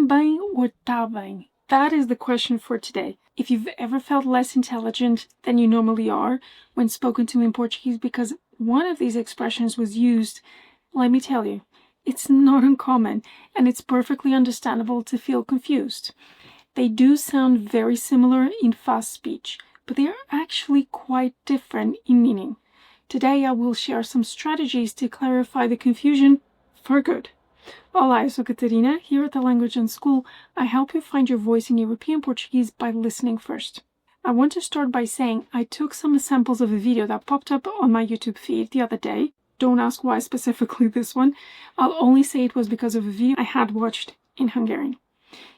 Também or tá bem? That is the question for today. If you've ever felt less intelligent than you normally are when spoken to in Portuguese because one of these expressions was used, let me tell you, it's not uncommon and it's perfectly understandable to feel confused. They do sound very similar in fast speech, but they are actually quite different in meaning. Today I will share some strategies to clarify the confusion for good. Olá, eu sou Catarina. Here at the Language Unschool, I help you find your voice in European Portuguese by listening first. I want to start by saying I took some samples of a video that popped up on my YouTube feed the other day. Don't ask why specifically this one. I'll only say it was because of a video I had watched in Hungarian.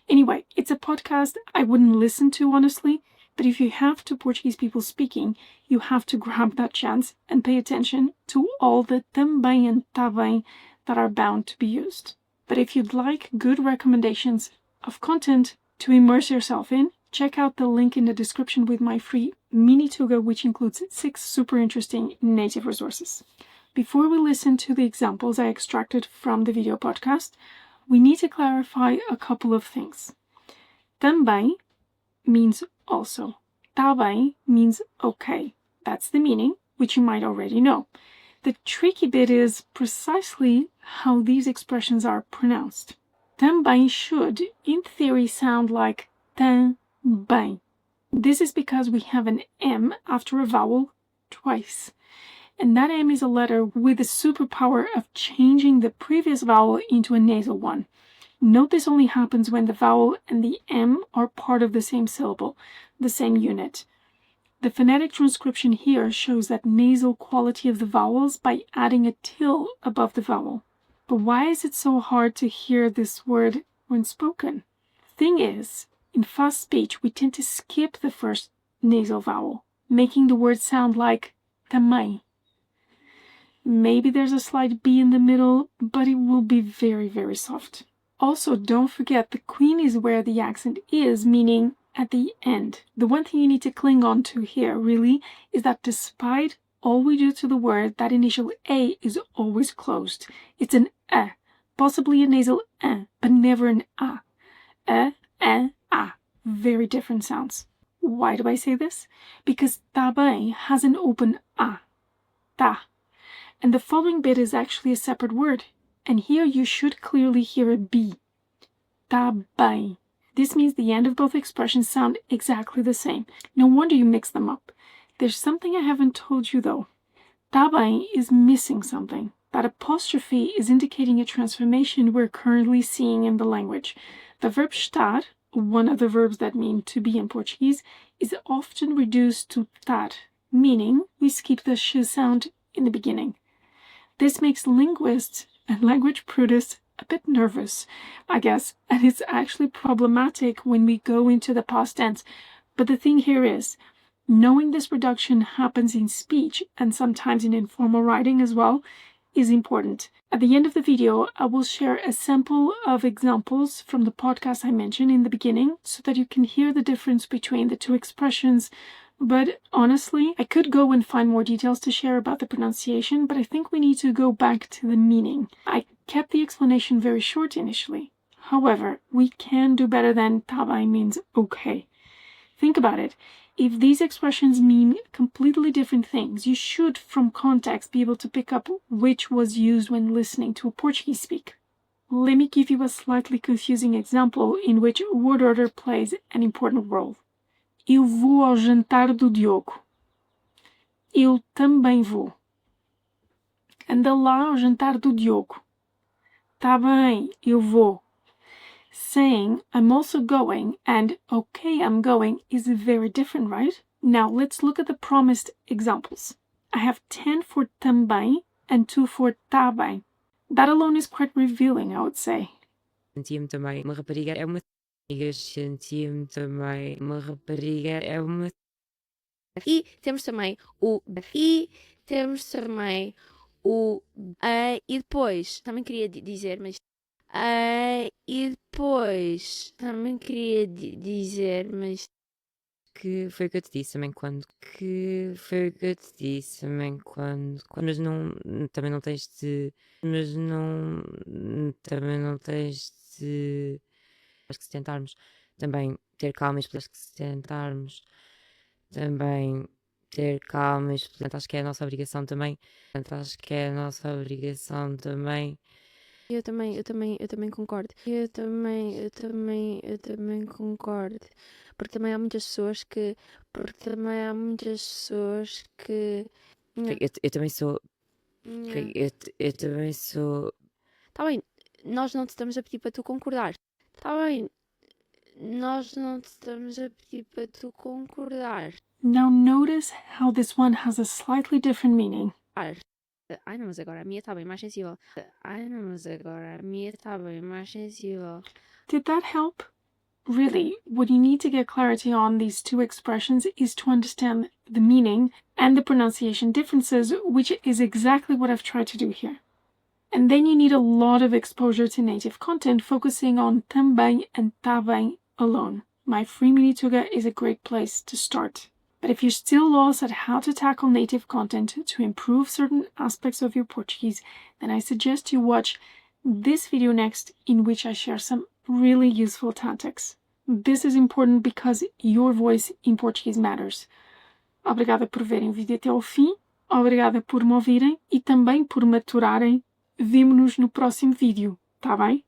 Anyway, it's a podcast I wouldn't listen to, honestly, but if you have two Portuguese people speaking, you have to grab that chance and pay attention to all the também and tá bem that are bound to be used. But if you'd like good recommendations of content to immerse yourself in, check out the link in the description with my free Mini-Tuga, which includes 6 super interesting native resources. Before we listen to the examples I extracted from the video podcast, we need to clarify a couple of things. Também means also. Tá bem means okay. That's the meaning, which you might already know. The tricky bit is precisely how these expressions are pronounced. Também should, in theory, sound like também. This is because we have an M after a vowel twice. And that M is a letter with the superpower of changing the previous vowel into a nasal one. Note this only happens when the vowel and the M are part of the same syllable, the same unit. The phonetic transcription here shows that nasal quality of the vowels by adding a till above the vowel. But why is it so hard to hear this word when spoken? Thing is, in fast speech, we tend to skip the first nasal vowel, making the word sound like também. Maybe there's a slight B in the middle, but it will be very, very soft. Also, don't forget the queen is where the accent is, meaning at the end. The one thing you need to cling on to here, really, is that despite all we do to the word, that initial A is always closed. It's an possibly a nasal but never an A. A. Very different sounds. Why do I say this? Because também has an open A. Tá. And the following bit is actually a separate word. And here you should clearly hear a B. Tá bem. This means the end of both expressions sound exactly the same. No wonder you mix them up. There's something I haven't told you though. Tá bem is missing something. That apostrophe is indicating a transformation we're currently seeing in the language. The verb estar, one of the verbs that mean to be in Portuguese, is often reduced to tar, meaning we skip the sh sound in the beginning. This makes linguists and language purists a bit nervous, I guess, and it's actually problematic when we go into the past tense. But the thing here is, knowing this reduction happens in speech and sometimes in informal writing as well is important. At the end of the video, I will share a sample of examples from the podcast I mentioned in the beginning so that you can hear the difference between the two expressions. But honestly, I could go and find more details to share about the pronunciation, but I think we need to go back to the meaning. I kept the explanation very short initially. However, we can do better than tá bem means okay. Think about it. If these expressions mean completely different things, you should, from context, be able to pick up which was used when listening to a Portuguese speak. Let me give you a slightly confusing example in which word order plays an important role. Eu vou ao jantar do Diogo. Eu também vou. Anda lá ao jantar do Diogo. Tá bem, eu vou. Saying I'm also going and okay, I'm going is very different, right? Now let's look at the promised examples. I have 10 for também and 2 for tá bem. That alone is quite revealing, I would say. Sentia-me também uma rapariga é uma sentia-me também uma rapariga é uma. E temos também o e depois também queria dizer, mas Que foi o que eu te disse também quando. Que foi o que eu te disse também quando. Mas não. Também não tens de. Mas não. Também não tens de. Acho que se tentarmos também ter calma e explicar, que se tentarmos também ter calma e explicar, acho que é a nossa obrigação também. Acho que é a nossa obrigação também. Eu também concordo. Eu também concordo. Porque também há muitas pessoas que. Não, Eu também sou. não. Eu também sou. Tá bem, nós não te estamos a pedir para tu concordar. Tá bem, nós não te estamos a pedir para tu concordar. Now notice how this one has a slightly different meaning. Ai não, mas agora a minha está bem mais sensível. Did that help? Really, what you need to get clarity on these two expressions is to understand the meaning and the pronunciation differences, which is exactly what I've tried to do here. And then you need a lot of exposure to native content, focusing on também and também alone. My free Mini-Tuga is a great place to start. But if you're still lost at how to tackle native content to improve certain aspects of your Portuguese, then I suggest you watch this video next, in which I share some really useful tactics. This is important because your voice in Portuguese matters. Obrigada por verem o vídeo até ao fim, obrigada por me ouvirem e também por maturarem. Vemo-nos no próximo vídeo, tá bem?